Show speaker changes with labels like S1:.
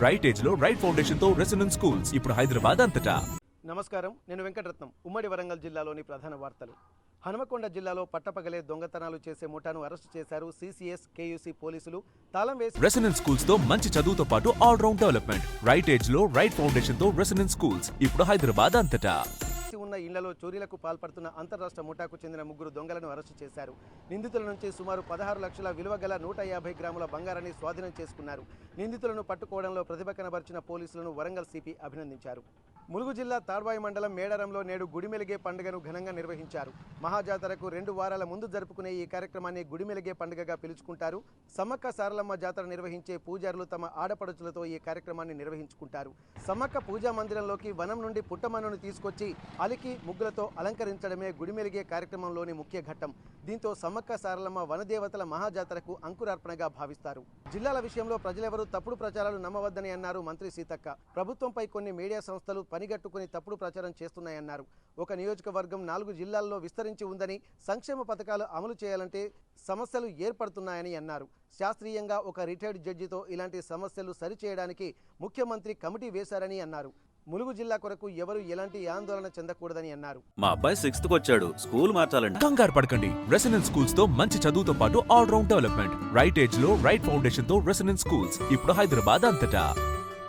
S1: Right age లో right foundation తో residence schools ఇప్పుడు హైదరాబాద్ అంతటా.
S2: నమస్కారం, నేను వెంకటరత్నం. ఉమ్మడి వరంగల్ జిల్లాలోని ప్రధాన వార్తలు. హనుమకొండ జిల్లాలో పట్టపగలే దొంగతనాలు చేసే ముఠాను అరెస్టు చేశారు సిసిఎస్ కేయూసీ పోలీసులు. తాళం వేసి
S1: రెసిడెన్స్ స్కూల్స్ తో మంచి చదువుతో పాటు all round development. Right age లో రైట్ ఫౌండేషన్ తో రెసిడెన్స్ స్కూల్స్ ఇప్పుడు హైదరాబాద్ అంతటా.
S2: ఉన్న ఇళ్లలో చోరీలకు పాల్పడుతున్న అంతర్రాష్ట్ర ముఠాకు చెందిన 3 దొంగలను అరెస్టు చేశారు. నిందితుల నుంచి సుమారు 16 లక్షల విలువ గల 150 గ్రాముల బంగారాన్ని స్వాధీనం చేసుకున్నారు. నిందితులను పట్టుకోవడంలో ప్రతిభ కనబర్చిన పోలీసులను వరంగల్ సిపి అభినందించారు. ములుగు జిల్లా తాడ్వాయి మండలం మేడారంలో నేడు గుడిమెలిగే పండుగను ఘనంగా నిర్వహించారు. మహాజాతరకు 2 వారాల ముందు జరుపుకునే ఈ కార్యక్రమాన్ని గుడిమెలిగే పండుగగా పిలుచుకుంటారు. సమ్మక్క సారలమ్మ జాతర నిర్వహించే పూజారులు తమ ఆడపడుచులతో ఈ కార్యక్రమాన్ని నిర్వహించుకుంటారు. సమ్మక్క పూజా మందిరంలోకి వనం నుండి పుట్టమన్నును తీసుకొచ్చి అలికి ముగ్గులతో అలంకరించడమే గుడిమెలిగే కార్యక్రమంలోని ముఖ్య ఘట్టం. దీంతో సమ్మక్క సారలమ్మ వనదేవతల మహాజాతరకు అంకురార్పణగా భావిస్తారు. జిల్లాల విషయంలో ప్రజలెవరూ తప్పుడు ప్రచారాలు నమ్మవద్దని అన్నారు మంత్రి సీతక్క. ప్రభుత్వంపై కొన్ని మీడియా సంస్థలు పనిగట్టుకుని తప్పుడు ప్రచారం చేస్తున్నాయన్నారు. ఒక నియోజకవర్గం 4 జిల్లాల్లో విస్తరించి ఉందని, సంక్షేమ పథకాలు అమలు చేయాలంటే సమస్యలు ఏర్పడుతున్నాయని అన్నారు. శాస్త్రీయంగా ఒక రిటైర్డ్ జడ్జితో ఇలాంటి సమస్యలు సరిచేయడానికి ముఖ్యమంత్రి కమిటీ వేశారని అన్నారు. ములుగు జిల్లా కొరకు ఎవరు ఎలాంటి ఆందోళన చెందకూడదని అన్నారు.
S3: మా అబ్బాయి 6th కి వచ్చాడు, స్కూల్ మార్చాలండి.
S1: కంగారు పడకండి. రెసిడెన్స్ స్కూల్స్ తో మంచి చదువుతో పాటు all round development. Right age లో రైట్ ఫౌండేషన్ తో రెసిడెన్స్ స్కూల్స్ ఇప్పుడు హైదరాబాద్ అంతటా.